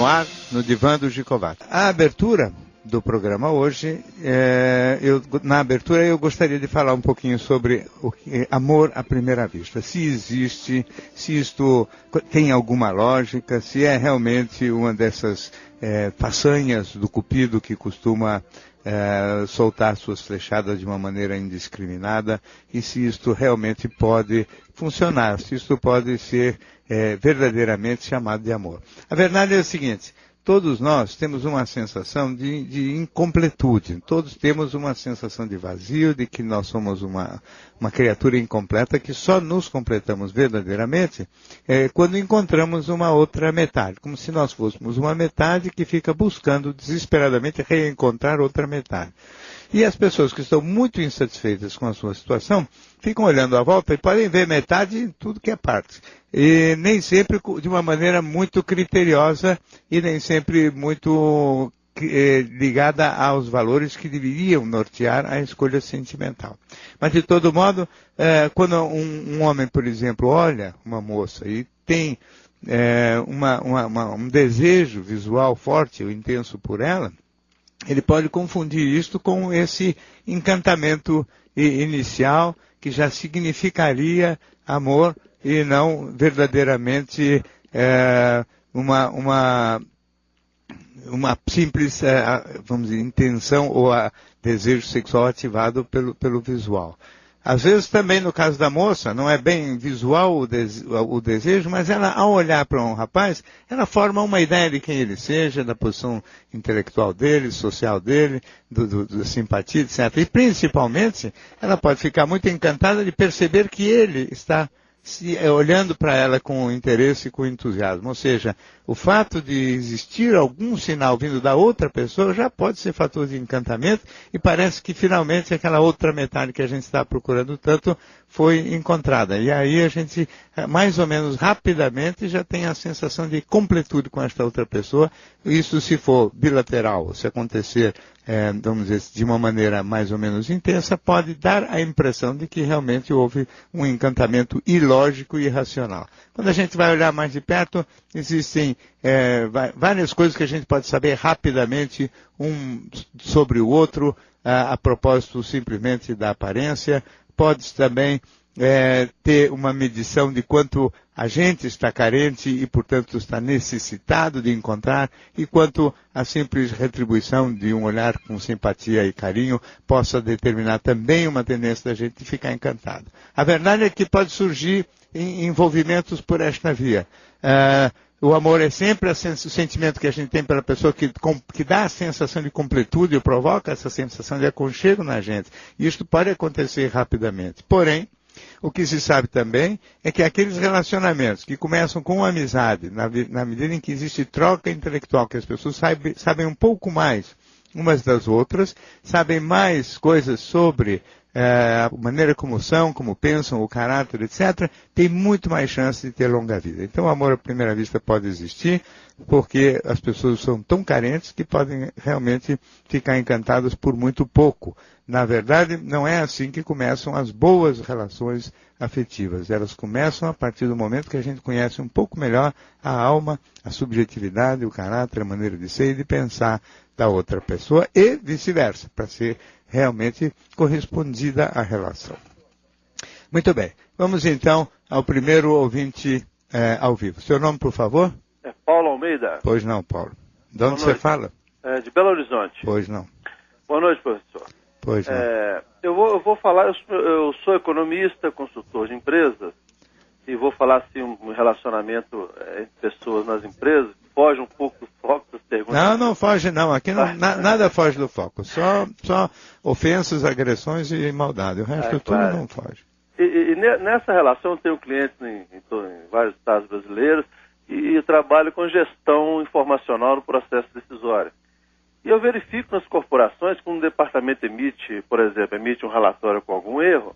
no ar, no Divã do Gicovato. A abertura do programa hoje, na abertura eu gostaria de falar um pouquinho sobre o amor à primeira vista. Se existe, se isto tem alguma lógica, se é realmente uma dessas façanhas do Cupido que costuma soltar suas flechadas de uma maneira indiscriminada, e se isto realmente pode funcionar, se isto pode ser verdadeiramente chamado de amor. A verdade é o seguinte: todos nós temos uma sensação de incompletude, todos temos uma sensação de vazio, de que nós somos uma criatura incompleta, que só nos completamos verdadeiramente quando encontramos uma outra metade, como se nós fôssemos uma metade que fica buscando desesperadamente reencontrar outra metade. E as pessoas que estão muito insatisfeitas com a sua situação ficam olhando à volta e podem ver metade em tudo que é parte. E nem sempre de uma maneira muito criteriosa e nem sempre muito ligada aos valores que deveriam nortear a escolha sentimental. Mas, de todo modo, quando um homem, por exemplo, olha uma moça e tem um desejo visual forte ou intenso por ela, ele pode confundir isto com esse encantamento inicial que já significaria amor e não verdadeiramente uma simples, vamos dizer, intenção ou desejo sexual ativado pelo visual. Às vezes também no caso da moça, não é bem visual o desejo, mas ela, ao olhar para um rapaz, ela forma uma ideia de quem ele seja, da posição intelectual dele, social dele, da simpatia, etc. E principalmente, ela pode ficar muito encantada de perceber que ele está olhando para ela com interesse e com entusiasmo. Ou seja, o fato de existir algum sinal vindo da outra pessoa já pode ser fator de encantamento, e parece que finalmente aquela outra metade que a gente está procurando tanto foi encontrada. E aí a gente, mais ou menos rapidamente, já tem a sensação de completude com esta outra pessoa. Isso se for bilateral, se acontecer, vamos dizer, de uma maneira mais ou menos intensa, pode dar a impressão de que realmente houve um encantamento ilógico e irracional. Quando a gente vai olhar mais de perto, existem várias coisas que a gente pode saber rapidamente um sobre o outro, a propósito simplesmente da aparência. Pode também ter uma medição de quanto a gente está carente e, portanto, está necessitado de encontrar, e quanto a simples retribuição de um olhar com simpatia e carinho possa determinar também uma tendência da gente de ficar encantado. A verdade é que pode surgir envolvimentos por esta via. O amor é sempre o sentimento que a gente tem pela pessoa que dá a sensação de completude e provoca essa sensação de aconchego na gente. E isto pode acontecer rapidamente. Porém, o que se sabe também é que aqueles relacionamentos que começam com amizade, na medida em que existe troca intelectual, que as pessoas sabem um pouco mais umas das outras, sabem mais coisas sobre a maneira como são, como pensam, o caráter, etc., tem muito mais chance de ter longa vida. Então o amor à primeira vista pode existir, porque as pessoas são tão carentes que podem realmente ficar encantadas por muito pouco. Na verdade, não é assim que começam as boas relações afetivas. Elas começam a partir do momento que a gente conhece um pouco melhor a alma, a subjetividade, o caráter, a maneira de ser e de pensar da outra pessoa, e vice-versa, para ser realmente correspondida à relação. Muito bem. Vamos então ao primeiro ouvinte ao vivo. Seu nome, por favor? É Paulo Almeida. Pois não, Paulo. De onde você fala? De Belo Horizonte. Pois não. Boa noite, professor. Pois não. Eu vou falar, eu sou economista, consultor de empresas, e vou falar assim um relacionamento entre pessoas nas empresas, foge um pouco do foco das perguntas. Não foge não, aqui não, nada foge do foco, só ofensas, agressões e maldade, o resto tudo claro. Não foge. E nessa relação eu tenho clientes em vários estados brasileiros e trabalho com gestão informacional no processo decisório. E eu verifico nas corporações que um departamento emite um relatório com algum erro,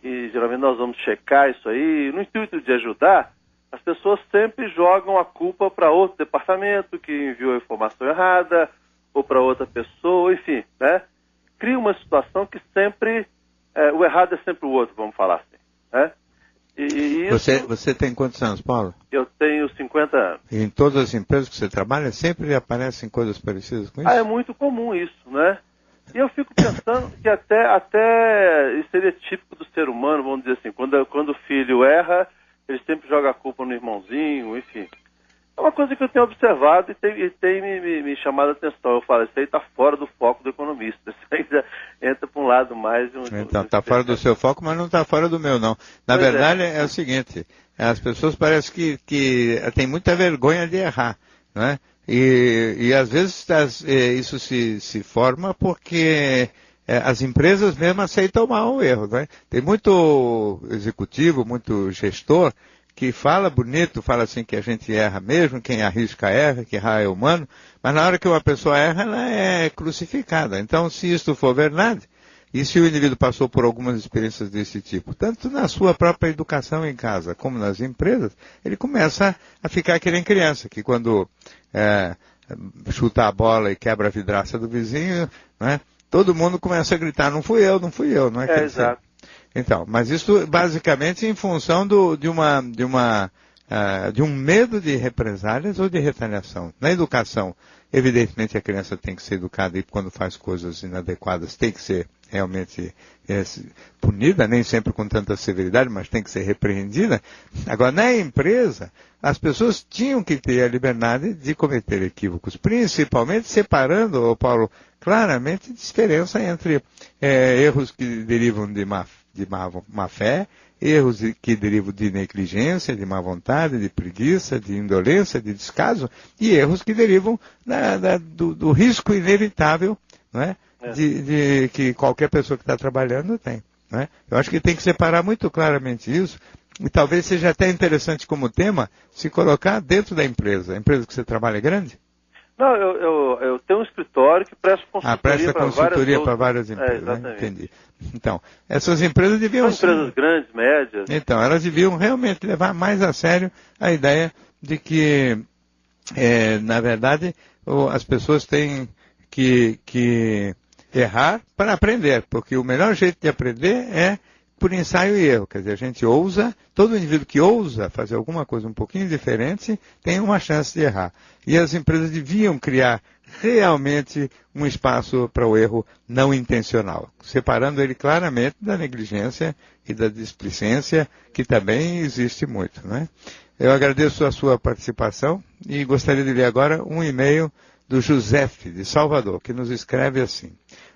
e geralmente nós vamos checar isso aí, no intuito de ajudar, as pessoas sempre jogam a culpa para outro departamento que enviou a informação errada, ou para outra pessoa, enfim, né? Cria uma situação que sempre, o errado é sempre o outro, vamos falar assim, né? E isso... Você tem quantos anos, Paulo? Eu tenho 50 anos. E em todas as empresas que você trabalha, sempre aparecem coisas parecidas com isso? É muito comum isso, né? E eu fico pensando que até isso seria típico do ser humano, vamos dizer assim, quando o filho erra, ele sempre joga a culpa no irmãozinho, enfim. É uma coisa que eu tenho observado e tem me chamado a atenção. Eu falo, isso aí está fora do foco do economista. Isso aí já entra para um lado mais... Então, está fora do seu foco, mas não está fora do meu, não. Na verdade, é o seguinte, as pessoas parecem que têm muita vergonha de errar, não é? E às vezes isso se forma porque as empresas mesmo aceitam mal o erro, né? Tem muito executivo, muito gestor que fala bonito, fala assim que a gente erra mesmo, quem arrisca erra, que errar é humano, mas na hora que uma pessoa erra, ela é crucificada. Então, se isso for verdade, e se o indivíduo passou por algumas experiências desse tipo, tanto na sua própria educação em casa, como nas empresas, ele começa a ficar que nem criança, que quando chuta a bola e quebra a vidraça do vizinho, né, todo mundo começa a gritar, não fui eu, não é? Exato. Então, mas isso basicamente em função de um medo de represálias ou de retaliação. Na educação, evidentemente a criança tem que ser educada e quando faz coisas inadequadas tem que ser realmente punida, nem sempre com tanta severidade, mas tem que ser repreendida. Agora, na empresa, as pessoas tinham que ter a liberdade de cometer equívocos, principalmente separando, Paulo, claramente diferença entre erros que derivam de má fé, erros que derivam de negligência, de má vontade, de preguiça, de indolência, de descaso, e erros que derivam do risco inevitável, não é? De que qualquer pessoa que está trabalhando tem. Não é? Eu acho que tem que separar muito claramente isso, e talvez seja até interessante como tema se colocar dentro da empresa. A empresa que você trabalha é grande? Não, eu tenho um escritório que presta consultoria para várias empresas. Exatamente. Né? Entendi. Então, essas empresas deviam... São empresas grandes, médias. Então, elas deviam realmente levar mais a sério a ideia de que, na verdade, as pessoas têm que errar para aprender, porque o melhor jeito de aprender é por ensaio e erro. Quer dizer, a gente ousa, todo indivíduo que ousa fazer alguma coisa um pouquinho diferente tem uma chance de errar. E as empresas deviam criar realmente um espaço para o erro não intencional, separando ele claramente da negligência e da displicência, que também existe muito, né? Eu agradeço a sua participação e gostaria de ler agora um e-mail do Josef, de Salvador, que nos escreve assim.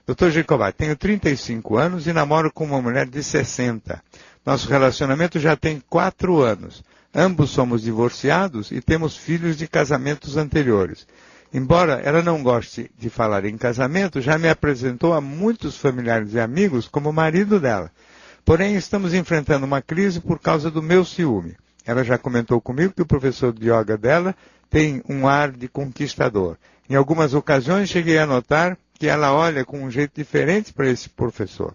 Dr. Giacobatti, tenho 35 anos e namoro com uma mulher de 60. Nosso relacionamento já tem 4 anos. Ambos somos divorciados e temos filhos de casamentos anteriores. Embora ela não goste de falar em casamento, já me apresentou a muitos familiares e amigos como marido dela. Porém, estamos enfrentando uma crise por causa do meu ciúme. Ela já comentou comigo que o professor de yoga dela tem um ar de conquistador. Em algumas ocasiões cheguei a notar que ela olha com um jeito diferente para esse professor.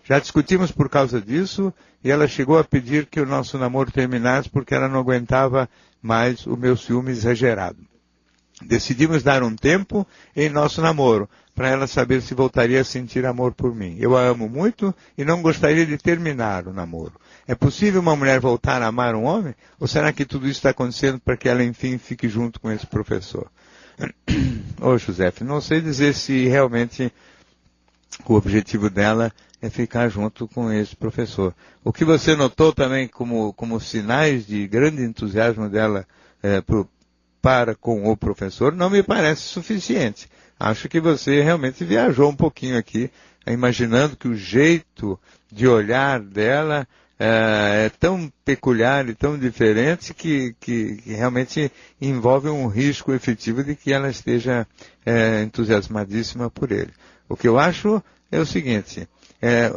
Já discutimos por causa disso e ela chegou a pedir que o nosso namoro terminasse porque ela não aguentava mais o meu ciúme exagerado. Decidimos dar um tempo em nosso namoro para ela saber se voltaria a sentir amor por mim. Eu a amo muito e não gostaria de terminar o namoro. É possível uma mulher voltar a amar um homem? Ou será que tudo isso está acontecendo para que ela enfim fique junto com esse professor? Ô José, não sei dizer se realmente o objetivo dela é ficar junto com esse professor. O que você notou também como sinais de grande entusiasmo dela para com o professor não me parece suficiente. Acho que você realmente viajou um pouquinho aqui, imaginando que o jeito de olhar dela é tão peculiar e tão diferente que realmente envolve um risco efetivo de que ela esteja entusiasmadíssima por ele. O que eu acho é o seguinte,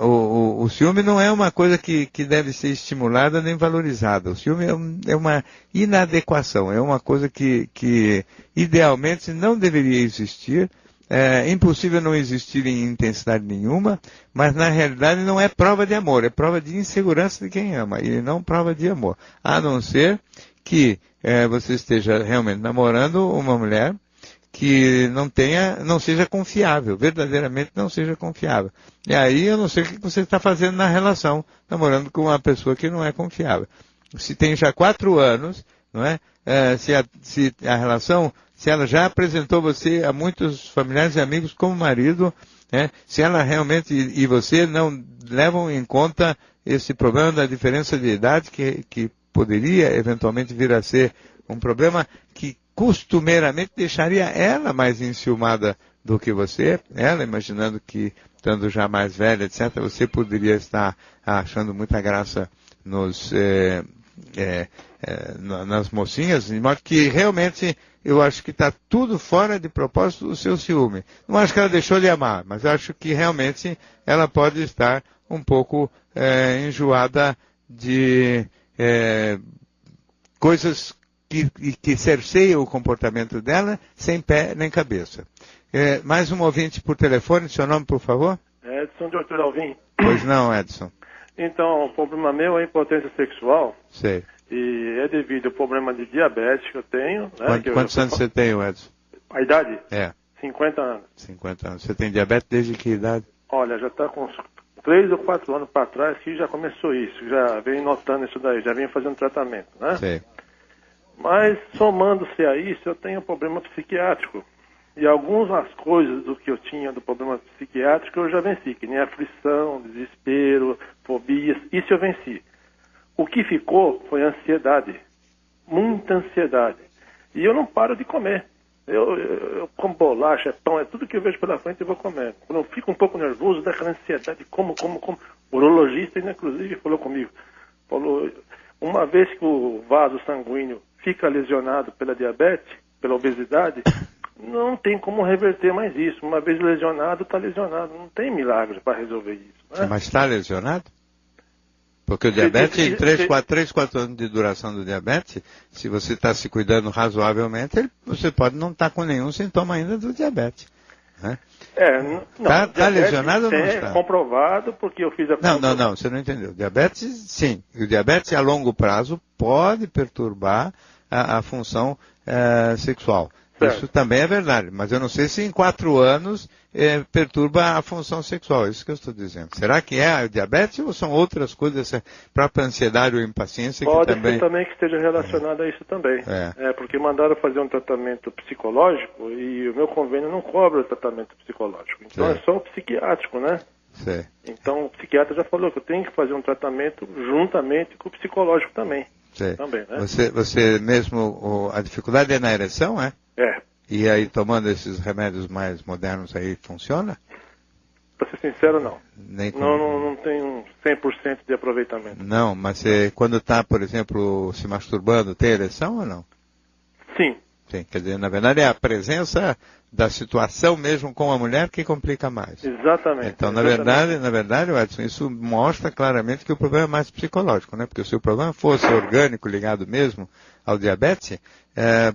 o ciúme não é uma coisa que deve ser estimulada nem valorizada. O ciúme é uma inadequação, é uma coisa que idealmente não deveria existir. É impossível não existir em intensidade nenhuma, mas na realidade não é prova de amor, é prova de insegurança de quem ama, e não prova de amor. A não ser que você esteja realmente namorando uma mulher que não seja confiável, verdadeiramente não seja confiável. E aí eu não sei o que você está fazendo na relação, namorando com uma pessoa que não é confiável. se tem já 4 anos, não é? Se a relação, se ela já apresentou você a muitos familiares e amigos como marido, se ela realmente e você não levam em conta esse problema da diferença de idade que poderia eventualmente vir a ser um problema que costumeiramente deixaria ela mais enciumada do que você, ela imaginando que, estando já mais velha, etc., você poderia estar achando muita graça nas mocinhas, de modo que realmente eu acho que está tudo fora de propósito do seu ciúme. Não acho que ela deixou de amar, mas acho que realmente ela pode estar um pouco enjoada de coisas que cerceiam o comportamento dela sem pé nem cabeça. Mais um ouvinte por telefone, seu nome, por favor? Edson de Arthur Alvim. Pois não, Edson. Então, o problema meu é a impotência sexual. Sei. E é devido ao problema de diabetes que eu tenho. Né, Quantos anos você tem, Edson? A idade? 50 anos. 50 anos. Você tem diabetes desde que idade? Olha, já está com uns 3 ou 4 anos para trás que já começou isso. Já venho notando isso daí, já venho fazendo tratamento, né? Sei. Mas, somando-se a isso, eu tenho um problema psiquiátrico. E algumas coisas do que eu tinha do problema psiquiátrico eu já venci, que nem aflição, desespero, fobias, isso eu venci. O que ficou foi ansiedade, muita ansiedade. E eu não paro de comer. Eu como bolacha, pão, é tudo que eu vejo pela frente eu vou comer. Quando eu fico um pouco nervoso, dá aquela ansiedade, como. O urologista, inclusive, falou comigo. Falou, uma vez que o vaso sanguíneo fica lesionado pela diabetes, pela obesidade, não tem como reverter mais isso. Uma vez lesionado, está lesionado. Não tem milagre para resolver isso. Né? Mas está lesionado? Porque o diabetes, em 3, 4 anos de duração do diabetes, se você está se cuidando razoavelmente, você pode não estar com nenhum sintoma ainda do diabetes. Né? Está lesionado ou não está? É comprovado porque eu fiz a... Não, você não entendeu. Diabetes, sim. O diabetes a longo prazo pode perturbar a função sexual. Certo. Isso também é verdade, mas eu não sei se em 4 anos perturba a função sexual, é isso que eu estou dizendo. Será que é o diabetes ou são outras coisas, essa própria ansiedade ou impaciência Pode que também... ser também que esteja relacionado a isso também. Porque mandaram fazer um tratamento psicológico e o meu convênio não cobra o tratamento psicológico. Então é só o psiquiátrico, né? Sim. Então o psiquiatra já falou que eu tenho que fazer um tratamento juntamente com o psicológico também. Sim. Também, né? Você mesmo, a dificuldade é na ereção, é? E aí, tomando esses remédios mais modernos aí, funciona? Para ser sincero, não. Nem não tem 100% de aproveitamento. Não, mas você, quando está, por exemplo, se masturbando, tem ereção ou não? Sim. Sim, quer dizer, na verdade é a presença da situação mesmo com a mulher que complica mais. Exatamente. Então, na verdade, Edson, isso mostra claramente que o problema é mais psicológico, né? Porque se o problema fosse orgânico, ligado mesmo ao diabetes,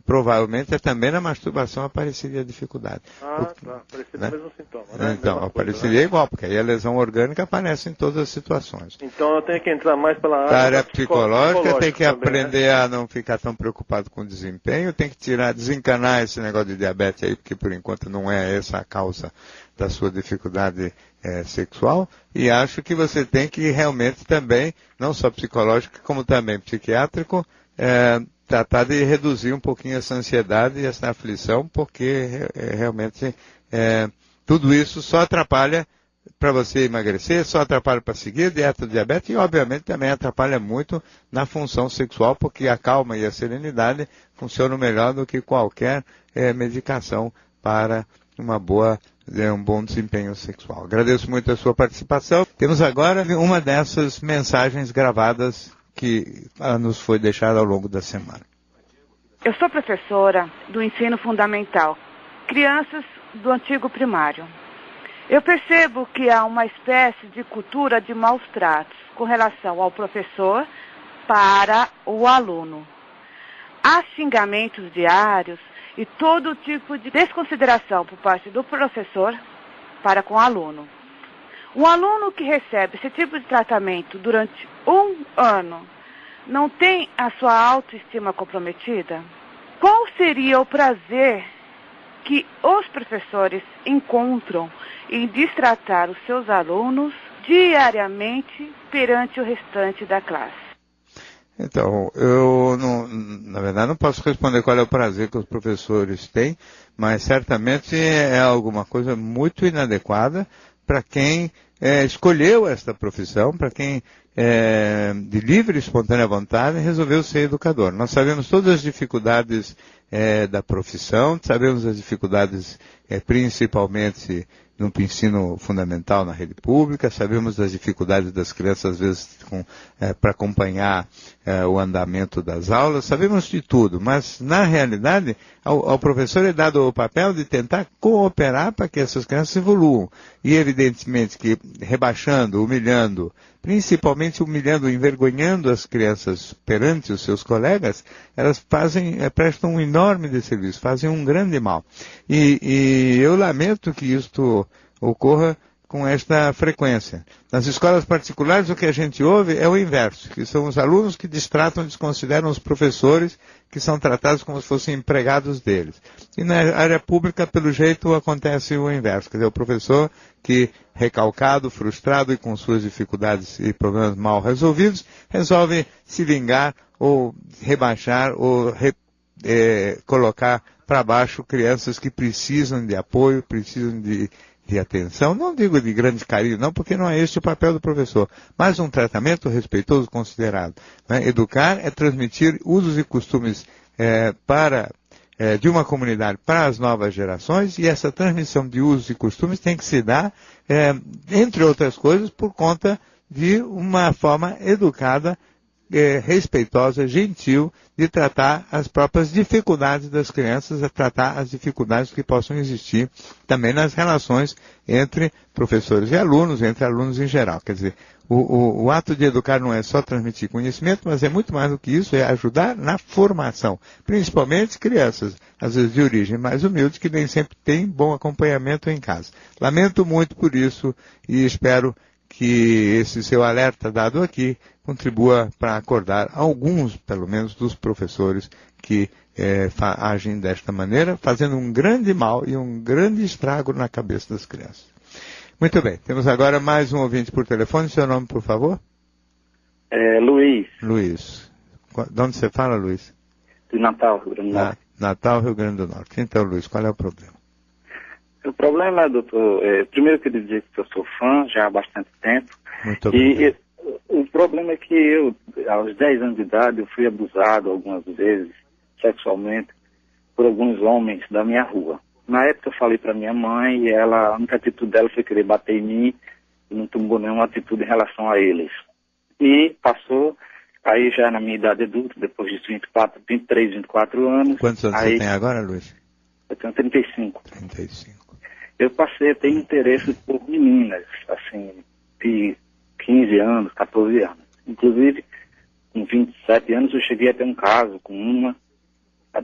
provavelmente também na masturbação apareceria dificuldade. Apareceria o mesmo sintoma, né? Então, apareceria igual, porque aí a lesão orgânica aparece em todas as situações. Então eu tenho que entrar mais pela área psicológica, tem que também, aprender né? a não ficar tão preocupado com o desempenho, tem que desencanar esse negócio de diabetes aí, porque por enquanto não é essa a causa da sua dificuldade sexual, e acho que você tem que realmente também, não só psicológico, como também psiquiátrico, tratar de reduzir um pouquinho essa ansiedade e essa aflição, porque realmente tudo isso só atrapalha para você emagrecer, só atrapalha para seguir a dieta do diabetes e, obviamente, também atrapalha muito na função sexual, porque a calma e a serenidade funcionam melhor do que qualquer medicação para um bom desempenho sexual. Agradeço muito a sua participação. Temos agora uma dessas mensagens gravadas que nos foi deixada ao longo da semana. Eu sou professora do ensino fundamental, crianças do antigo primário. Eu percebo que há uma espécie de cultura de maus tratos com relação ao professor para o aluno. Há xingamentos diários e todo tipo de desconsideração por parte do professor para com o aluno. Um aluno que recebe esse tipo de tratamento durante 1 ano não tem a sua autoestima comprometida? Qual seria o prazer que os professores encontram em destratar os seus alunos diariamente perante o restante da classe? Então, eu na verdade não posso responder qual é o prazer que os professores têm, mas certamente é alguma coisa muito inadequada para quem escolheu esta profissão, para quem de livre e espontânea vontade resolveu ser educador. Nós sabemos todas as dificuldades da profissão, sabemos as dificuldades principalmente no ensino fundamental na rede pública, sabemos das dificuldades das crianças, às vezes, para acompanhar o andamento das aulas, sabemos de tudo, mas, na realidade, ao professor é dado o papel de tentar cooperar para que essas crianças evoluam. E, evidentemente, que rebaixando, humilhando, principalmente humilhando, envergonhando as crianças perante os seus colegas, elas prestam um enorme desserviço, fazem um grande mal. E eu lamento que isto ocorra com esta frequência. Nas escolas particulares, o que a gente ouve é o inverso, que são os alunos que destratam, desconsideram os professores, que são tratados como se fossem empregados deles. E na área pública, pelo jeito, acontece o inverso, quer dizer, o professor que, recalcado, frustrado e com suas dificuldades e problemas mal resolvidos, resolve se vingar ou rebaixar ou colocar para baixo crianças que precisam de apoio, precisam de atenção, não digo de grande carinho, não, porque não é este o papel do professor, mas um tratamento respeitoso, considerado. Né? Educar é transmitir usos e costumes de uma comunidade para as novas gerações, e essa transmissão de usos e costumes tem que se dar, entre outras coisas, por conta de uma forma educada, respeitosa, gentil, de tratar as próprias dificuldades das crianças, a tratar as dificuldades que possam existir também nas relações entre professores e alunos, entre alunos em geral. Quer dizer, o ato de educar não é só transmitir conhecimento, mas é muito mais do que isso, é ajudar na formação, principalmente crianças, às vezes de origem mais humilde, que nem sempre têm bom acompanhamento em casa. Lamento muito por isso e espero que esse seu alerta dado aqui contribua para acordar alguns, pelo menos, dos professores que agem desta maneira, fazendo um grande mal e um grande estrago na cabeça das crianças. Muito bem, temos agora mais um ouvinte por telefone. Seu nome, por favor? Luiz. Luiz. De onde você fala, Luiz? De Natal, Rio Grande do Norte. Natal, Rio Grande do Norte. Então, Luiz, qual é o problema? O problema, doutor, primeiro eu queria dizer que eu sou fã já há bastante tempo. Muito obrigado. E o problema é que eu, aos 10 anos de idade, eu fui abusado algumas vezes, sexualmente, por alguns homens da minha rua. Na época eu falei para minha mãe e a única atitude dela foi querer bater em mim e não tomou nenhuma atitude em relação a eles. E passou, aí já na minha idade adulta, depois de 23, 24 anos... Quantos anos você tem agora, Luiz? Eu tenho 35. 35. Eu passei a ter interesse por meninas, assim, de 15 anos, 14 anos. Inclusive, com 27 anos, eu cheguei a ter um caso com uma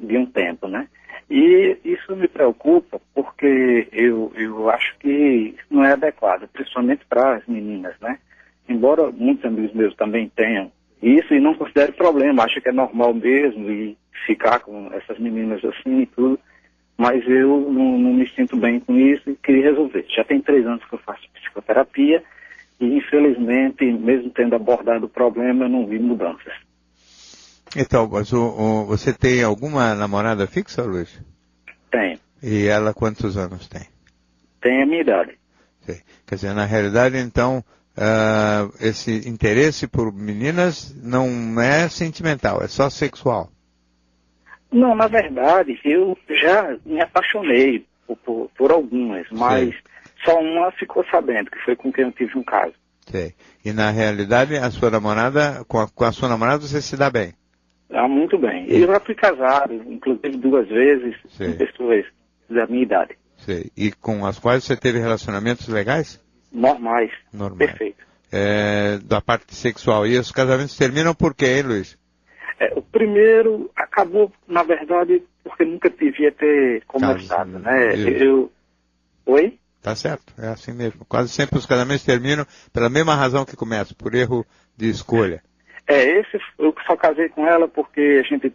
de um tempo, né? E isso me preocupa porque eu acho que não é adequado, principalmente para as meninas, né? Embora muitos amigos meus também tenham isso e não considero problema, acho que é normal mesmo e ficar com essas meninas assim e tudo. Mas eu não me sinto bem com isso e queria resolver. Já tem 3 anos que eu faço psicoterapia e, infelizmente, mesmo tendo abordado o problema, eu não vi mudanças. Então, mas você tem alguma namorada fixa, Luiz? Tenho. E ela quantos anos tem? Tem a minha idade. Sim. Quer dizer, na realidade, então, esse interesse por meninas não é sentimental, é só sexual. Não, na verdade, eu já me apaixonei por algumas, mas só uma ficou sabendo, que foi com quem eu tive um caso. Sei. E na realidade, a sua namorada, com a sua namorada você se dá bem? Muito bem. Eu já fui casado, inclusive 2 vezes, com pessoas da minha idade. Sei. E com as quais você teve relacionamentos legais? Normais. Perfeito. Da parte sexual. E os casamentos terminam por quê, hein, Luiz? O primeiro acabou, na verdade, porque nunca devia ter começado, né? Oi? Tá certo, é assim mesmo. Quase sempre os casamentos terminam pela mesma razão que começam, por erro de escolha. Esse eu só casei com ela porque a gente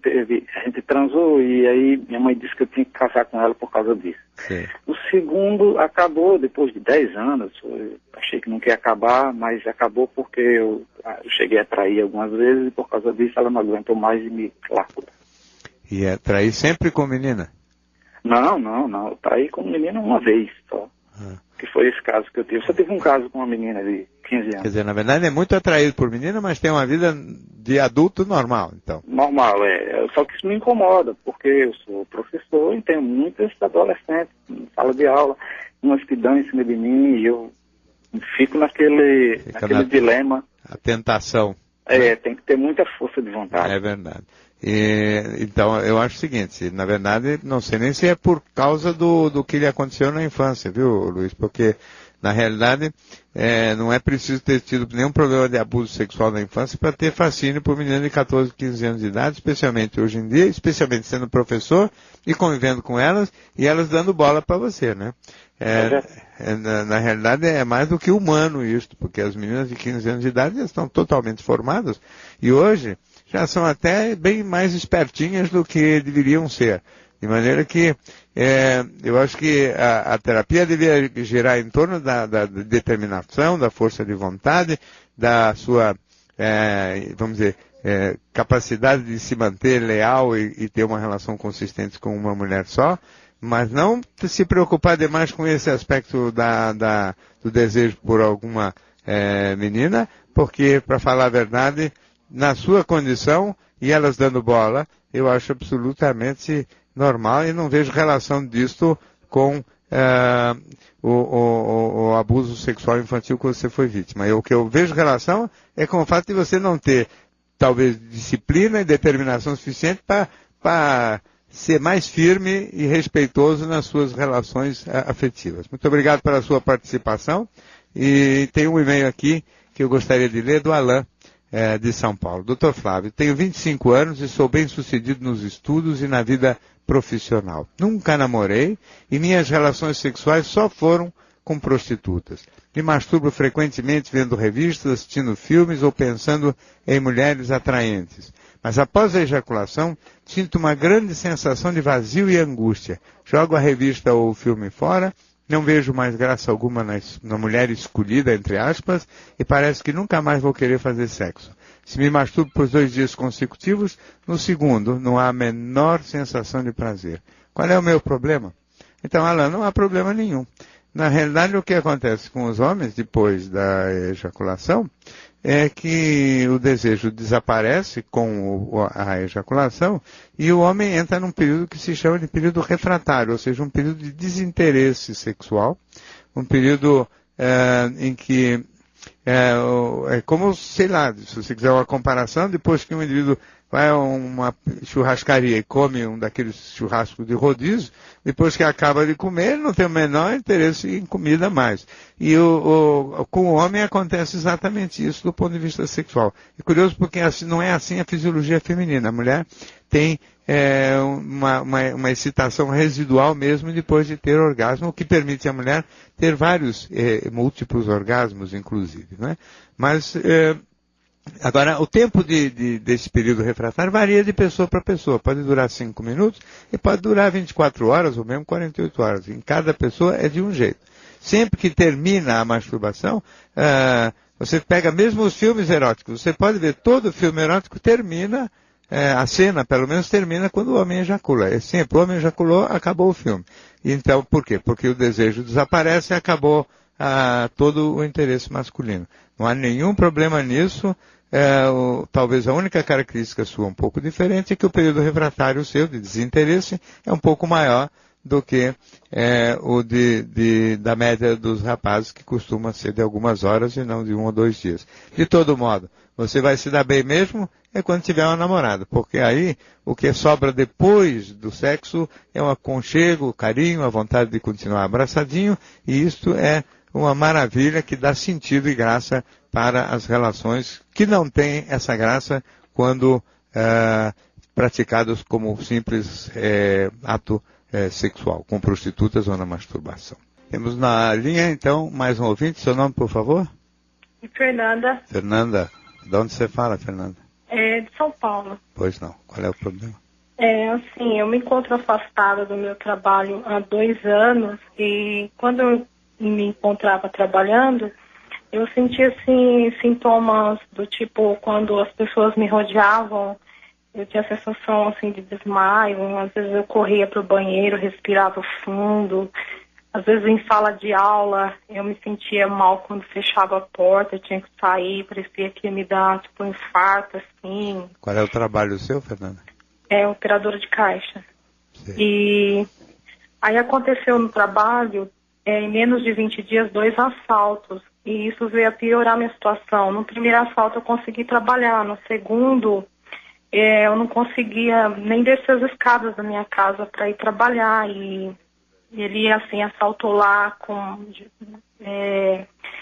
transou e aí minha mãe disse que eu tinha que casar com ela por causa disso. Sim. O segundo acabou depois de 10 anos, eu achei que não ia acabar, mas acabou porque eu cheguei a trair algumas vezes e por causa disso ela não aguentou mais e me largou. E é trair sempre com menina? Não, eu traí com menina uma vez só. Que foi esse caso que eu tive. Eu só tive um caso com uma menina de 15 anos. Quer dizer, na verdade é muito atraído por menina, mas tem uma vida de adulto normal, então. Normal, só que isso me incomoda, porque eu sou professor e tenho muitos adolescentes em sala de aula, umas que dão em cima de mim e eu fico naquele dilema. A tentação. Tem que ter muita força de vontade. É verdade. Então, eu acho o seguinte, na verdade, não sei nem se é por causa do que lhe aconteceu na infância, viu, Luiz? Porque, na realidade, não é preciso ter tido nenhum problema de abuso sexual na infância para ter fascínio por meninas de 14, 15 anos de idade, especialmente hoje em dia, especialmente sendo professor e convivendo com elas e elas dando bola para você, né? Na realidade é mais do que humano isso, porque as meninas de 15 anos de idade já estão totalmente formadas e hoje já são até bem mais espertinhas do que deveriam ser. De maneira que eu acho que a terapia devia girar em torno da determinação, da força de vontade, da sua, vamos dizer, capacidade de se manter leal e ter uma relação consistente com uma mulher só, mas não se preocupar demais com esse aspecto do desejo por alguma menina, porque, para falar a verdade, na sua condição, e elas dando bola, eu acho absolutamente normal e não vejo relação disto com o abuso sexual infantil que você foi vítima. O que eu vejo relação é com o fato de você não ter, talvez, disciplina e determinação suficiente para ser mais firme e respeitoso nas suas relações afetivas. Muito obrigado pela sua participação e tem um e-mail aqui que eu gostaria de ler do Alain, de São Paulo. Dr. Flávio, tenho 25 anos e sou bem sucedido nos estudos e na vida profissional. Nunca namorei e minhas relações sexuais só foram com prostitutas. Me masturbo frequentemente vendo revistas, assistindo filmes ou pensando em mulheres atraentes. Mas após a ejaculação, sinto uma grande sensação de vazio e angústia. Jogo a revista ou o filme fora, não vejo mais graça alguma na mulher escolhida, entre aspas, e parece que nunca mais vou querer fazer sexo. Se me masturbo por 2 dias consecutivos, no segundo não há a menor sensação de prazer. Qual é o meu problema? Então, Alan, não há problema nenhum. Na realidade, o que acontece com os homens depois da ejaculação é que o desejo desaparece com a ejaculação e o homem entra num período que se chama de período refratário, ou seja, um período de desinteresse sexual, um período em que é como, sei lá, se você quiser uma comparação, depois que um indivíduo vai a uma churrascaria e come um daqueles churrascos de rodízio, depois que acaba de comer, ele não tem o menor interesse em comida mais. E com o homem acontece exatamente isso do ponto de vista sexual. É curioso porque assim, não é assim a fisiologia feminina. A mulher tem uma excitação residual mesmo depois de ter orgasmo, o que permite à mulher ter vários múltiplos orgasmos, inclusive. Né? Mas agora, o tempo desse período refratário varia de pessoa para pessoa. Pode durar 5 minutos e pode durar 24 horas ou mesmo 48 horas. Em cada pessoa é de um jeito. Sempre que termina a masturbação, você pega mesmo os filmes eróticos. Você pode ver todo filme erótico termina, a cena pelo menos termina quando o homem ejacula. É sempre, o homem ejaculou, acabou o filme. Então, por quê? Porque o desejo desaparece e acabou todo o interesse masculino. Não há nenhum problema nisso. Talvez a única característica sua um pouco diferente é que o período refratário seu de desinteresse é um pouco maior do que o da média dos rapazes, que costuma ser de algumas horas e não de 1 ou 2 dias. De todo modo, você vai se dar bem mesmo quando tiver uma namorada, porque aí o que sobra depois do sexo é um aconchego, o carinho, a vontade de continuar abraçadinho, e isto é uma maravilha que dá sentido e graça para as relações que não têm essa graça quando praticadas como simples ato sexual, com prostitutas ou na masturbação. Temos na linha, então, mais um ouvinte. Seu nome, por favor? Fernanda. Fernanda. De onde você fala, Fernanda? De São Paulo. Pois não. Qual é o problema? Assim, eu me encontro afastada do meu trabalho há 2 anos e quando eu me encontrava trabalhando, eu sentia, assim, sintomas do tipo, quando as pessoas me rodeavam, eu tinha a sensação, assim, de desmaio. Às vezes eu corria para o banheiro, respirava fundo. Às vezes em sala de aula eu me sentia mal quando fechava a porta, eu tinha que sair, parecia que ia me dar, tipo, um infarto, assim. Qual é o trabalho seu, Fernanda? Operadora de caixa. Sim. E aí aconteceu no trabalho, em menos de 20 dias, 2 assaltos. E isso veio a piorar a minha situação. No primeiro assalto eu consegui trabalhar, no segundo eu não conseguia nem descer as escadas da minha casa para ir trabalhar. E ele, assim, assaltou lá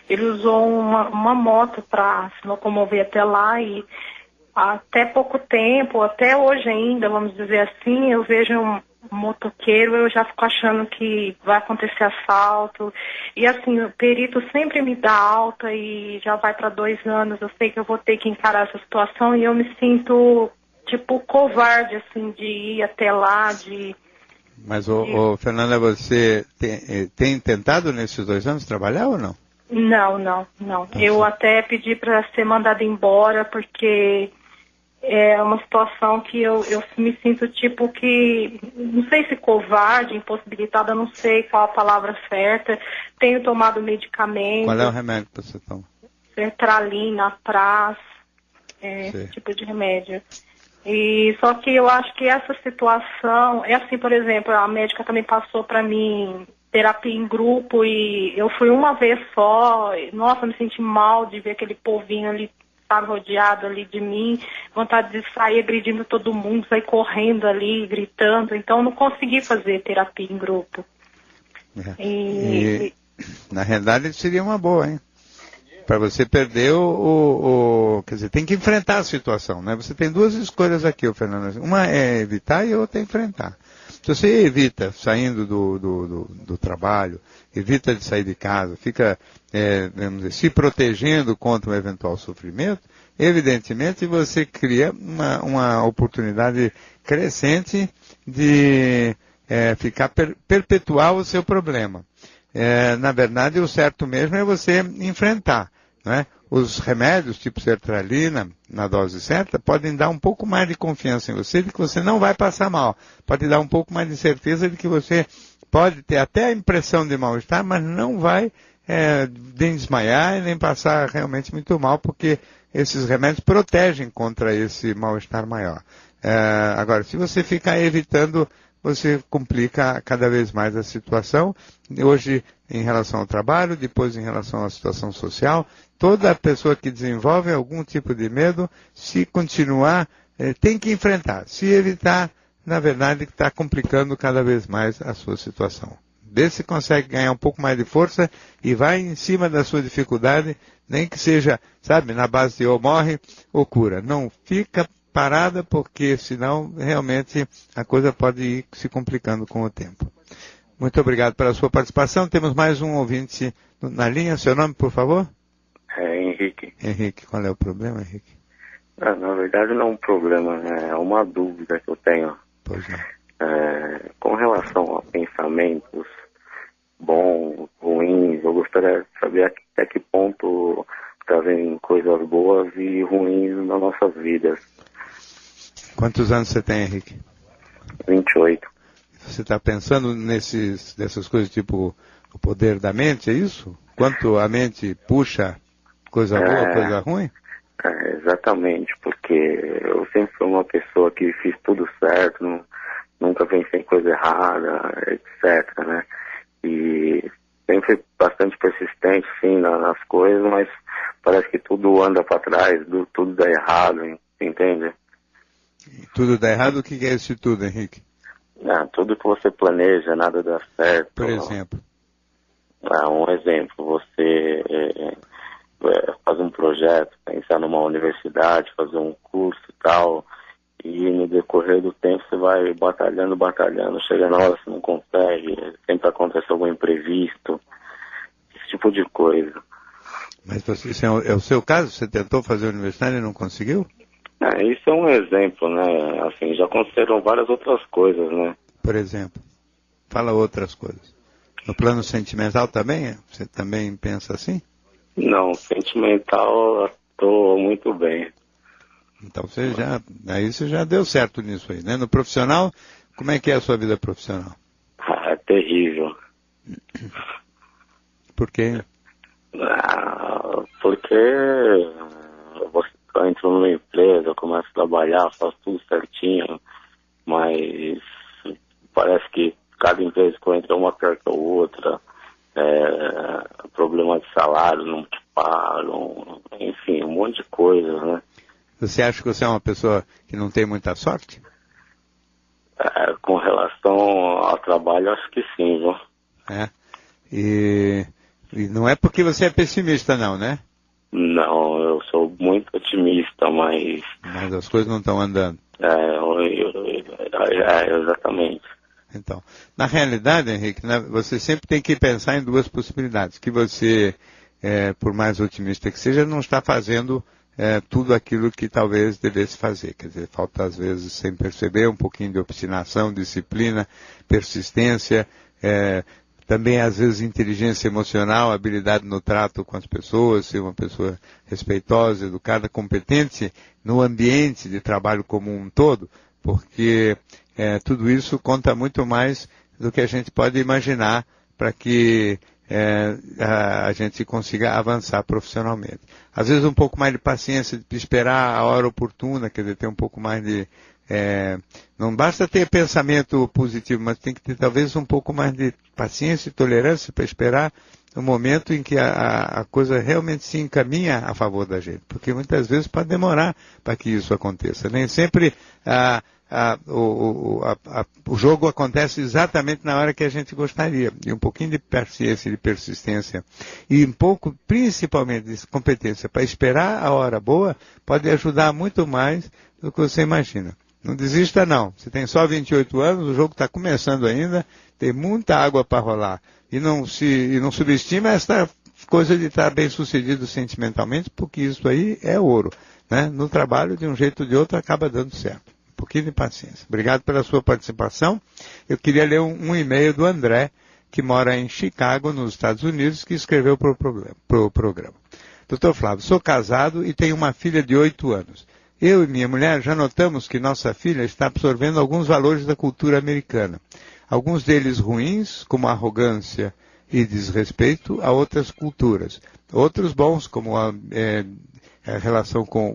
ele usou uma moto para se locomover até lá e até pouco tempo, até hoje ainda, vamos dizer assim, eu vejo um motoqueiro, eu já fico achando que vai acontecer assalto. E assim, o perito sempre me dá alta e já vai para 2 anos, eu sei que eu vou ter que encarar essa situação e eu me sinto, tipo, covarde, assim, de ir até lá, Mas, Fernanda, você tem tentado nesses 2 anos trabalhar ou não? Não. Eu até pedi para ser mandada embora, porque é uma situação que eu me sinto, tipo, que, não sei se covarde, impossibilitada, não sei qual a palavra certa. Tenho tomado medicamento. Qual é o remédio que você toma? Sertralina, Praz, esse tipo de remédio. E só que eu acho que essa situação, assim, por exemplo, a médica também passou para mim terapia em grupo e eu fui uma vez só. Nossa, me senti mal de ver aquele povinho ali, sabe, rodeado ali de mim, vontade de sair agredindo todo mundo, sair correndo ali, gritando. Então eu não consegui fazer terapia em grupo. E na realidade seria uma boa, hein? Para você perder quer dizer, tem que enfrentar a situação, né? Você tem 2 escolhas aqui, Fernando. Uma é evitar e a outra é enfrentar. Se você evita saindo do trabalho, evita de sair de casa, fica, vamos dizer, se protegendo contra um eventual sofrimento, evidentemente você cria uma oportunidade crescente de perpetuar o seu problema. Na verdade, o certo mesmo é você enfrentar, né? Os remédios, tipo sertralina, na dose certa, podem dar um pouco mais de confiança em você de que você não vai passar mal. Pode dar um pouco mais de certeza de que você pode ter até a impressão de mal-estar, mas não vai nem desmaiar e nem passar realmente muito mal, porque esses remédios protegem contra esse mal-estar maior. Agora, se você ficar evitando, você complica cada vez mais a situação. Hoje, em relação ao trabalho, depois em relação à situação social, toda pessoa que desenvolve algum tipo de medo, se continuar, tem que enfrentar. Se evitar, na verdade, está complicando cada vez mais a sua situação. Vê se consegue ganhar um pouco mais de força e vai em cima da sua dificuldade, nem que seja, sabe, na base de ou morre ou cura. Não fica parada, porque senão realmente a coisa pode ir se complicando com o tempo. Muito obrigado pela sua participação. Temos mais um ouvinte na linha. Seu nome, por favor? Henrique. Henrique, qual é o problema, Henrique? Na verdade não é um problema, é uma dúvida que eu tenho. Pois não. Com relação a pensamentos bons, ruins, eu gostaria de saber até que ponto trazem coisas boas e ruins nas nossas vidas. Quantos anos você tem, Henrique? 28. Você está pensando dessas coisas tipo o poder da mente, é isso? Quanto a mente puxa coisa boa, coisa ruim? Exatamente, porque eu sempre fui uma pessoa que fiz tudo certo, nunca pensei em coisa errada, etc, né? E sempre fui bastante persistente, sim, nas coisas, mas parece que tudo anda para trás, tudo dá errado, entende? Tudo dá errado? O que é isso tudo, Henrique? Tudo que você planeja, nada dá certo. Por exemplo? Um exemplo, você fazer um projeto, pensar numa universidade, fazer um curso e tal, e no decorrer do tempo você vai batalhando, chega na hora você não consegue, sempre acontece algum imprevisto, esse tipo de coisa. Mas isso é o seu caso? Você tentou fazer a universidade e não conseguiu? Isso é um exemplo, né? Assim, já aconteceram várias outras coisas, né? Por exemplo, fala outras coisas. No plano sentimental também? Você também pensa assim? Não, sentimental estou muito bem. Então você já deu certo nisso aí, né? No profissional, como é que é a sua vida profissional? É terrível. Por quê? Porque eu entro numa empresa, começo a trabalhar, faço tudo certinho, mas parece que cada empresa que eu entro é uma pior que a outra, problema de salário, não te pagam, enfim, um monte de coisas, né? Você acha que você é uma pessoa que não tem muita sorte? Com relação ao trabalho, acho que sim, viu? E não é porque você é pessimista, não, né? Não, eu sou muito otimista, mas... Mas as coisas não estão andando. Exatamente. Então, na realidade, Henrique, você sempre tem que pensar em duas possibilidades. Que você, por mais otimista que seja, não está fazendo tudo aquilo que talvez devesse fazer. Quer dizer, falta às vezes, sem perceber, um pouquinho de obstinação, disciplina, persistência, também às vezes inteligência emocional, habilidade no trato com as pessoas, ser uma pessoa respeitosa, educada, competente no ambiente de trabalho como um todo, porque tudo isso conta muito mais do que a gente pode imaginar para que a gente consiga avançar profissionalmente. Às vezes um pouco mais de paciência, de esperar a hora oportuna, quer dizer, ter um pouco mais de... não basta ter pensamento positivo, mas tem que ter talvez um pouco mais de paciência e tolerância para esperar o momento em que a coisa realmente se encaminha a favor da gente. Porque muitas vezes pode demorar para que isso aconteça. Nem sempre o jogo acontece exatamente na hora que a gente gostaria. E um pouquinho de paciência e de persistência e um pouco, principalmente, de competência para esperar a hora boa pode ajudar muito mais do que você imagina. Não desista não. Você tem só 28 anos, o jogo está começando ainda, tem muita água para rolar. E não subestima essa coisa de estar bem sucedido sentimentalmente, porque isso aí é ouro, né? No trabalho, de um jeito ou de outro, acaba dando certo. Um pouquinho de paciência. Obrigado pela sua participação. Eu queria ler um e-mail do André, que mora em Chicago, nos Estados Unidos, que escreveu para o programa. Dr. Flávio, sou casado e tenho uma filha de 8 anos. Eu e minha mulher já notamos que nossa filha está absorvendo alguns valores da cultura americana. Alguns deles ruins, como arrogância e desrespeito a outras culturas. Outros bons, como a relação com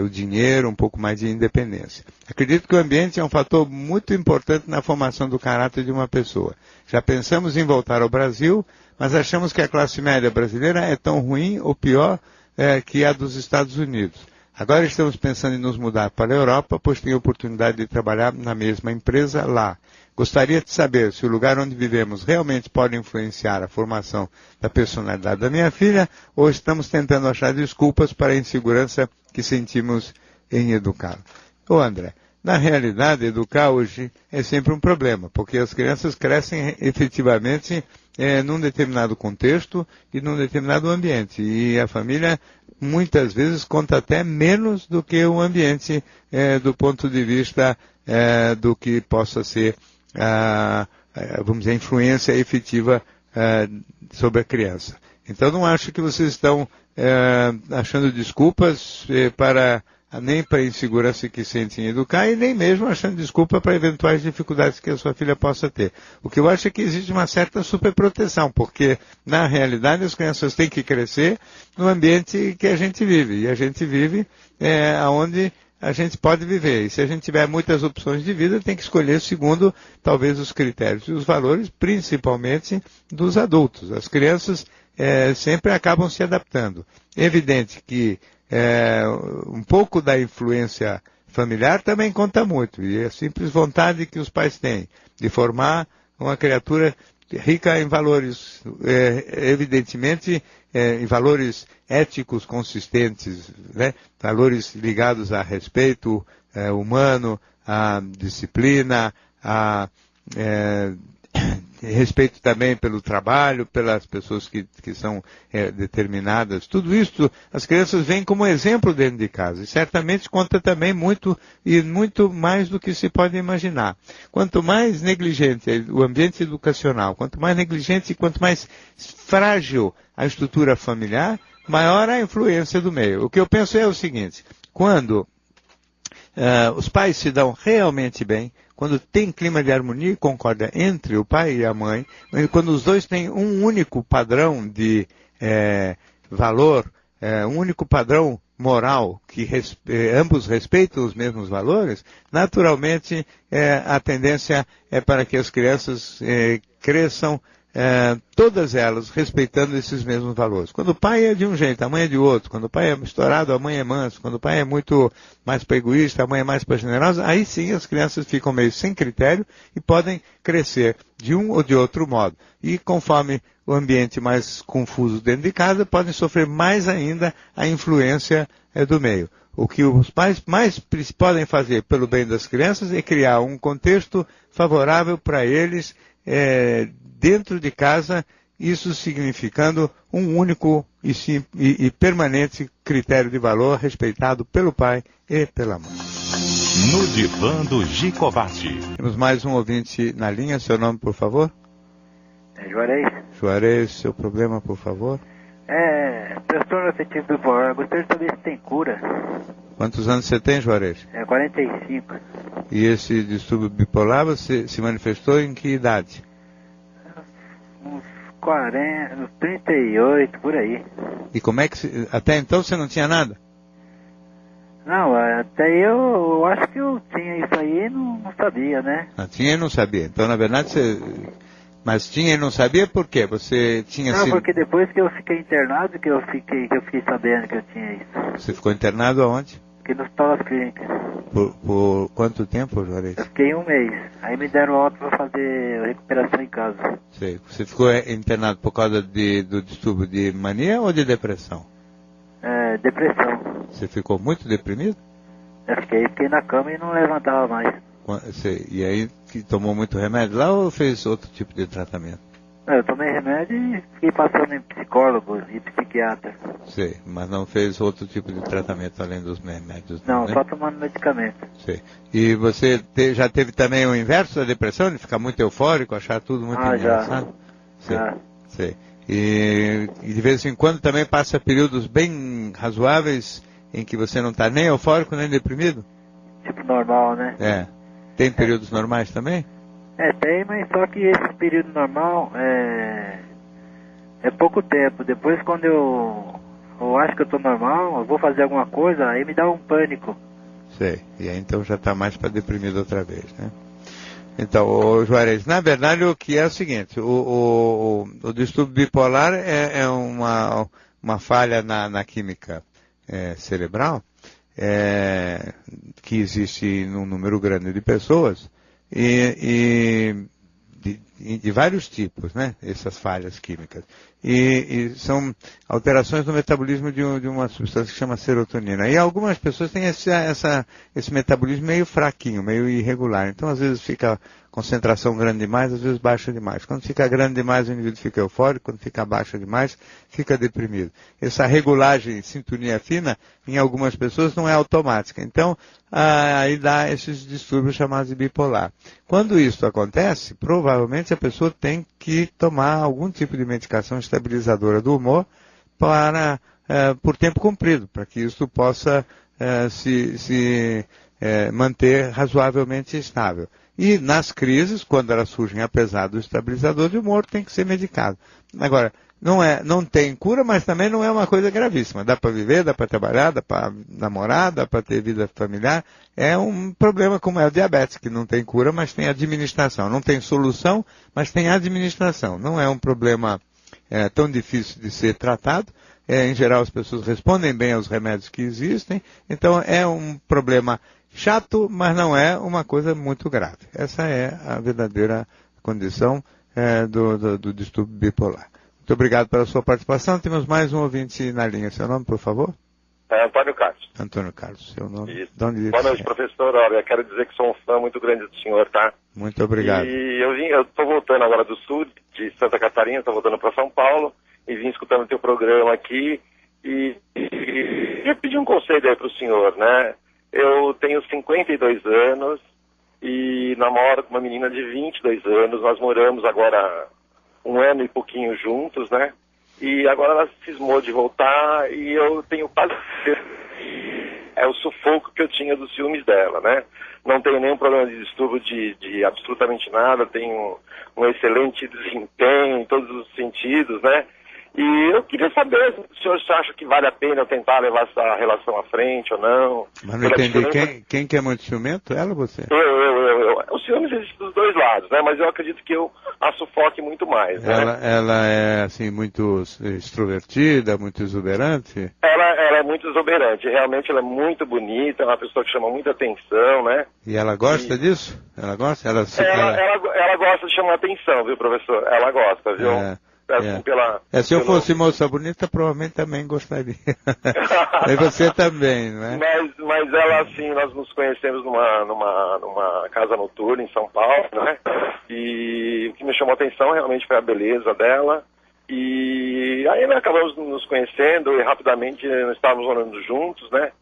o dinheiro, um pouco mais de independência. Acredito que o ambiente é um fator muito importante na formação do caráter de uma pessoa. Já pensamos em voltar ao Brasil, mas achamos que a classe média brasileira é tão ruim ou pior que a dos Estados Unidos. Agora estamos pensando em nos mudar para a Europa, pois tenho a oportunidade de trabalhar na mesma empresa lá. Gostaria de saber se o lugar onde vivemos realmente pode influenciar a formação da personalidade da minha filha, ou estamos tentando achar desculpas para a insegurança que sentimos em educá-la. Ô André, na realidade, educar hoje é sempre um problema, porque as crianças crescem efetivamente num determinado contexto e num determinado ambiente. E a família, muitas vezes, conta até menos do que o ambiente do ponto de vista do que possa ser, vamos dizer, a influência efetiva sobre a criança. Então, não acho que vocês estão achando desculpas nem para a insegurança que sentem em educar e nem mesmo achando desculpa para eventuais dificuldades que a sua filha possa ter. O que eu acho é que existe uma certa superproteção, porque na realidade as crianças têm que crescer no ambiente que a gente vive, e a gente vive onde a gente pode viver. E se a gente tiver muitas opções de vida, tem que escolher segundo talvez os critérios e os valores, principalmente dos adultos. As crianças sempre acabam se adaptando. É evidente que um pouco da influência familiar também conta muito, e é a simples vontade que os pais têm de formar uma criatura rica em valores, evidentemente, em valores éticos consistentes, né? Valores ligados a respeito humano, a disciplina, a respeito também pelo trabalho, pelas pessoas que são determinadas. Tudo isso as crianças veem como exemplo dentro de casa. E certamente conta também muito mais do que se pode imaginar. Quanto mais negligente é o ambiente educacional, quanto mais negligente e quanto mais frágil a estrutura familiar, maior a influência do meio. O que eu penso é o seguinte: quando os pais se dão realmente bem, quando tem clima de harmonia e concórdia entre o pai e a mãe, quando os dois têm um único padrão de valor, um único padrão moral, que ambos respeitam os mesmos valores, naturalmente a tendência é para que as crianças cresçam, todas elas respeitando esses mesmos valores. Quando o pai é de um jeito, a mãe é de outro. Quando o pai é estourado, a mãe é manso. Quando o pai é muito mais para egoísta, a mãe é mais para generosa, aí sim as crianças ficam meio sem critério e podem crescer de um ou de outro modo. E conforme o ambiente mais confuso dentro de casa, podem sofrer mais ainda a influência do meio. O que os pais mais podem fazer pelo bem das crianças é criar um contexto favorável para eles dentro de casa, isso significando um único e permanente critério de valor respeitado pelo pai e pela mãe. No Divã do Gicovati. Temos mais um ouvinte na linha. Seu nome, por favor? Juarez. Juarez, seu problema, por favor? Transtorno afetivo bipolar. Eu gostaria de saber se tem cura. Quantos anos você tem, Juarez? 45. E esse distúrbio bipolar, você se manifestou em que idade? Uns 40, uns 38, por aí. E como é que... Até então você não tinha nada? Não, até eu acho que eu tinha isso aí e não sabia, né? Tinha e não sabia. Então, na verdade, você... Mas tinha e não sabia por quê? Você tinha sido... Não, porque depois que eu fiquei internado, que eu fiquei sabendo que eu tinha isso. Você ficou internado aonde? Aqui no Hospital das Clínicas. Por quanto tempo, Juarez? Eu fiquei um mês. Aí me deram alta para fazer recuperação em casa. Sei. Você ficou internado por causa do distúrbio de mania ou de depressão? Depressão. Você ficou muito deprimido? Eu fiquei na cama e não levantava mais. E aí que tomou muito remédio lá ou fez outro tipo de tratamento? Eu tomei remédio e fiquei passando em psicólogo e psiquiatra. Sei, mas não fez outro tipo de tratamento além dos remédios? Não, né? só tomando medicamento. Sei. E você já teve também o inverso da depressão, de ficar muito eufórico, achar tudo muito engraçado? Já. Sei. E de vez em quando também passa períodos bem razoáveis em que você não está nem eufórico nem deprimido? Tipo normal, né? Tem períodos normais também? Tem, mas só que esse período normal é pouco tempo. Depois, quando eu acho que eu tô normal, eu vou fazer alguma coisa, aí me dá um pânico. Sei. E aí então já está mais para deprimido outra vez, né? Então, Juarez, na verdade o que é o seguinte, o distúrbio bipolar é uma falha na química cerebral, que existe num número grande de pessoas, e de vários tipos, né? Essas falhas químicas. E são alterações no metabolismo de uma substância que chama serotonina. E algumas pessoas têm esse metabolismo meio fraquinho, meio irregular. Então, às vezes fica concentração grande demais, às vezes baixa demais. Quando fica grande demais, o indivíduo fica eufórico. Quando fica baixa demais, fica deprimido. Essa regulagem, sintonia fina, em algumas pessoas não é automática. Então, aí dá esses distúrbios chamados de bipolar. Quando isso acontece, provavelmente a pessoa tem que tomar algum tipo de medicação estabilizadora do humor por tempo comprido, para que isso possa se manter razoavelmente estável. E nas crises, quando elas surgem apesar do estabilizador de humor, tem que ser medicado. Agora, não tem cura, mas também não é uma coisa gravíssima. Dá para viver, dá para trabalhar, dá para namorar, dá para ter vida familiar. É um problema como é o diabetes, que não tem cura, mas tem administração. Não tem solução, mas tem administração. Não é um problema tão difícil de ser tratado. Em geral, as pessoas respondem bem aos remédios que existem. Então, é um problema chato, mas não é uma coisa muito grave. Essa é a verdadeira condição do distúrbio bipolar. Muito obrigado pela sua participação. Temos mais um ouvinte na linha. Seu nome, por favor? Antônio Carlos. Antônio Carlos, seu nome. Isso. De onde Boa noite, professor. Olha, eu quero dizer que sou um fã muito grande do senhor, tá? Muito obrigado. E eu estou voltando agora do sul, de Santa Catarina, estou voltando para São Paulo, e vim escutando o teu programa aqui, e eu pedi um conselho aí para o senhor, né? Eu tenho 52 anos, e namoro com uma menina de 22 anos, nós moramos agora 1 ano e pouquinho juntos, né? E agora ela se cismou de voltar e eu tenho quase... É o sufoco que eu tinha dos ciúmes dela, né? Não tenho nenhum problema de distúrbio de absolutamente nada, tenho um excelente desempenho em todos os sentidos, né? E eu queria saber se o senhor acha que vale a pena eu tentar levar essa relação à frente ou não. Mas não entendi, quem que é muito ciumento? Ela ou você? Eu. O ciúme existe dos dois lados, né? Mas eu acredito que eu a sufoque muito mais, né? Ela é, assim, muito extrovertida, muito exuberante? Ela é muito exuberante. Realmente ela é muito bonita, é uma pessoa que chama muita atenção, né? E ela gosta disso? Ela gosta? Ela gosta de chamar atenção, viu, professor? Ela gosta, viu? Se eu fosse moça bonita, provavelmente também gostaria. E você também, não é? Mas ela, assim, nós nos conhecemos numa casa noturna em São Paulo, né? E o que me chamou a atenção realmente foi a beleza dela. E aí nós acabamos nos conhecendo e rapidamente nós estávamos morando juntos, né?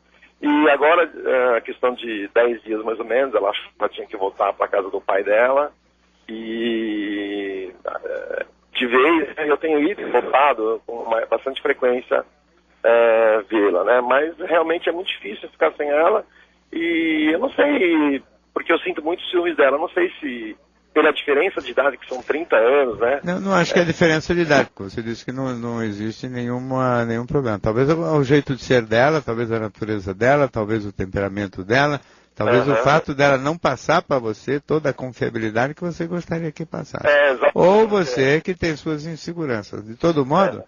E agora, a questão de 10 dias mais ou menos, ela tinha que voltar para a casa do pai dela. E... de vez, eu tenho ido e voltado com bastante frequência vê-la, né? Mas realmente é muito difícil ficar sem ela e eu não sei, porque eu sinto muito ciúmes dela, eu não sei se pela diferença de idade, que são 30 anos, né? Não acho que é diferença de idade, porque você disse que não existe nenhum problema. Talvez o jeito de ser dela, talvez a natureza dela, talvez o temperamento dela, talvez o fato dela não passar para você toda a confiabilidade que você gostaria que passasse. Ou você que tem suas inseguranças. De todo modo,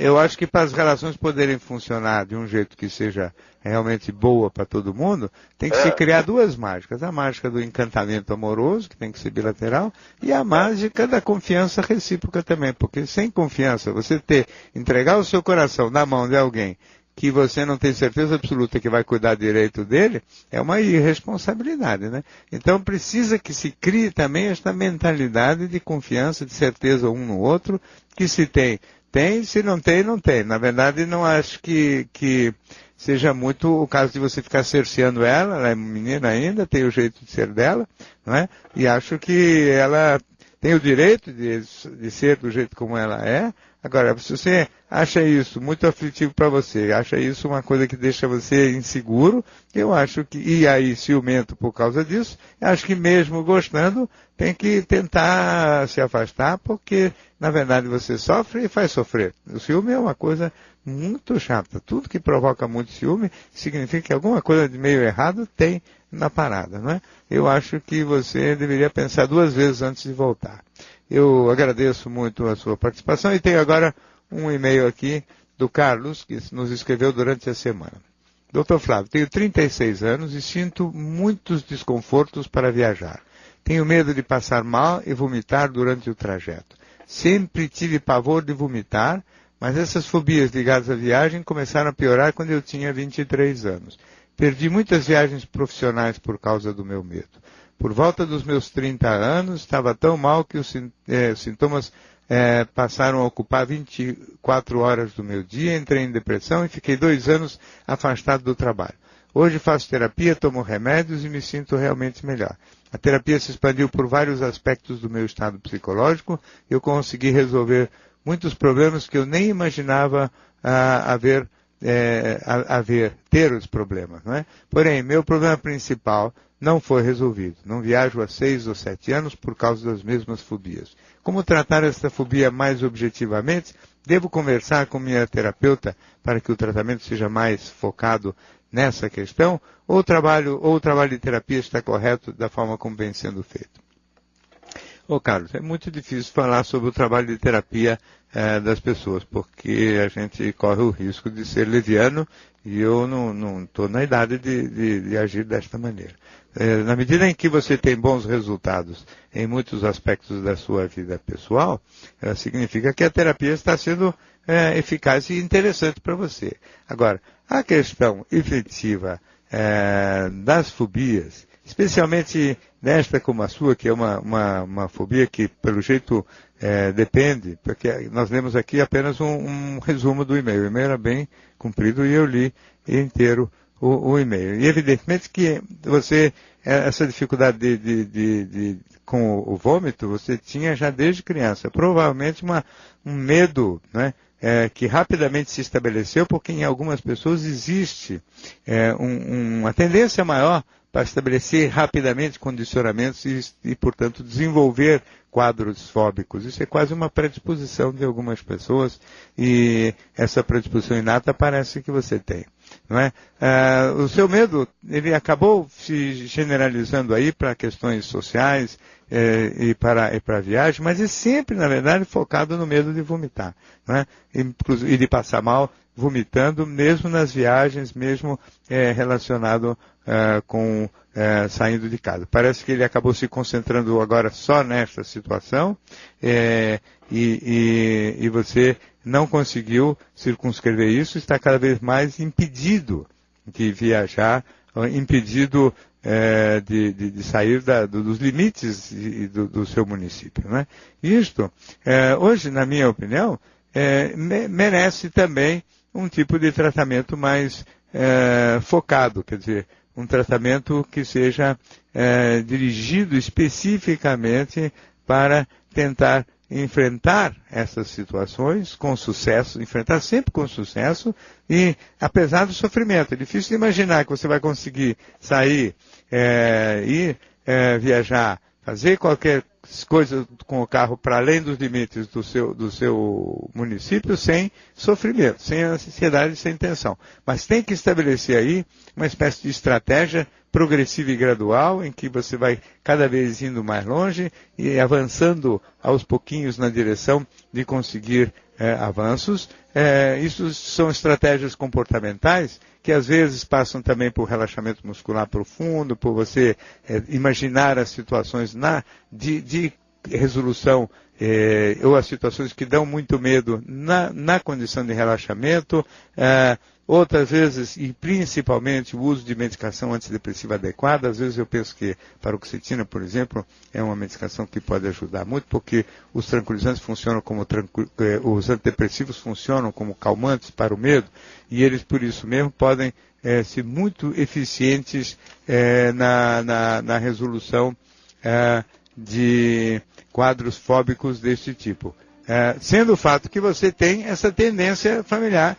eu acho que para as relações poderem funcionar de um jeito que seja realmente boa para todo mundo, tem que se criar duas mágicas. A mágica do encantamento amoroso, que tem que ser bilateral, e a mágica da confiança recíproca também. Porque sem confiança, você entregar o seu coração na mão de alguém que você não tem certeza absoluta que vai cuidar direito dele, é uma irresponsabilidade, né? Então precisa que se crie também esta mentalidade de confiança, de certeza um no outro, que se tem, se não tem, não tem. Na verdade, não acho que seja muito o caso de você ficar cerceando ela é menina ainda, tem o jeito de ser dela, não é? E acho que ela tem o direito de ser do jeito como ela é. Agora, se você acha isso muito aflitivo para você, acha isso uma coisa que deixa você inseguro, eu acho que, e aí ciumento por causa disso, acho que mesmo gostando, tem que tentar se afastar, porque, na verdade, você sofre e faz sofrer. O ciúme é uma coisa muito chata. Tudo que provoca muito ciúme significa que alguma coisa de meio errado tem na parada, não é? Eu acho que você deveria pensar 2 vezes antes de voltar. Eu agradeço muito a sua participação e tenho agora um e-mail aqui do Carlos, que nos escreveu durante a semana. Dr. Flávio, tenho 36 anos e sinto muitos desconfortos para viajar. Tenho medo de passar mal e vomitar durante o trajeto. Sempre tive pavor de vomitar, mas essas fobias ligadas à viagem começaram a piorar quando eu tinha 23 anos. Perdi muitas viagens profissionais por causa do meu medo. Por volta dos meus 30 anos, estava tão mal que os sintomas passaram a ocupar 24 horas do meu dia, entrei em depressão e fiquei 2 anos afastado do trabalho. Hoje faço terapia, tomo remédios e me sinto realmente melhor. A terapia se expandiu por vários aspectos do meu estado psicológico e eu consegui resolver muitos problemas que eu nem imaginava ter os problemas, não é? Porém, meu problema principal não foi resolvido. Não viajo há 6 ou 7 anos por causa das mesmas fobias. Como tratar esta fobia mais objetivamente? Devo conversar com minha terapeuta para que o tratamento seja mais focado nessa questão? Ou o trabalho de terapia está correto da forma como vem sendo feito? Carlos, é muito difícil falar sobre o trabalho de terapia das pessoas, porque a gente corre o risco de ser leviano e eu não estou na idade de agir desta maneira. Na medida em que você tem bons resultados em muitos aspectos da sua vida pessoal, significa que a terapia está sendo eficaz e interessante para você. Agora, A questão efetiva das fobias, especialmente nesta como a sua, que é uma fobia que, pelo jeito, depende, porque nós lemos aqui apenas um resumo do e-mail. O e-mail era bem comprido e eu li inteiro o e-mail. E evidentemente que você, essa dificuldade com o vômito, você tinha já desde criança. Provavelmente um medo, né? Que rapidamente se estabeleceu, porque em algumas pessoas existe uma tendência maior para estabelecer rapidamente condicionamentos e, portanto, desenvolver quadros fóbicos. Isso é quase uma predisposição de algumas pessoas e essa predisposição inata parece que você tem. Não é? O seu medo, ele acabou se generalizando aí para questões sociais e para viagem, mas é sempre, na verdade, focado no medo de vomitar, não é? E de passar mal vomitando, mesmo nas viagens, mesmo relacionado com saindo de casa. Parece que ele acabou se concentrando agora só nesta situação e você não conseguiu circunscrever isso, está cada vez mais impedido de viajar, impedido de sair dos limites do seu município, né? Isto, hoje, na minha opinião, merece também um tipo de tratamento mais focado, quer dizer, um tratamento que seja dirigido especificamente para tentar enfrentar essas situações com sucesso, enfrentar sempre com sucesso e apesar do sofrimento. É difícil de imaginar que você vai conseguir sair, ir viajar, fazer qualquer coisa com o carro para além dos limites do seu município sem sofrimento, sem ansiedade, sem tensão. Mas tem que estabelecer aí uma espécie de estratégia progressiva e gradual em que você vai cada vez indo mais longe e avançando aos pouquinhos na direção de conseguir avanços. Isso são estratégias comportamentais que às vezes passam também por relaxamento muscular profundo, por você imaginar as situações de resolução ou as situações que dão muito medo na condição de relaxamento. Outras vezes, e principalmente, o uso de medicação antidepressiva adequada. Às vezes eu penso que paroxetina, por exemplo, é uma medicação que pode ajudar muito, porque os tranquilizantes funcionam como os antidepressivos funcionam como calmantes para o medo, e eles, por isso mesmo, podem ser muito eficientes na resolução de quadros fóbicos deste tipo. Sendo o fato que você tem essa tendência familiar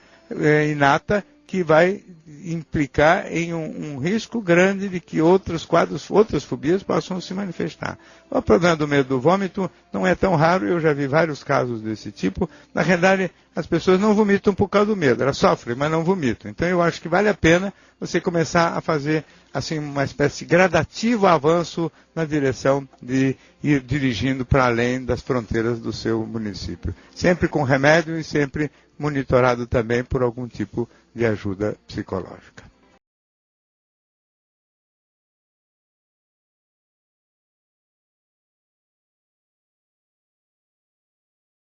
inata que vai implicar em um risco grande de que outras fobias possam se manifestar. O problema do medo do vômito não é tão raro, eu já vi vários casos desse tipo. Na realidade, as pessoas não vomitam por causa do medo, elas sofrem, mas não vomitam. Então eu acho que vale a pena você começar a fazer assim uma espécie de gradativo avanço na direção de ir dirigindo para além das fronteiras do seu município. Sempre com remédio e sempre monitorado também por algum tipo de ajuda psicológica.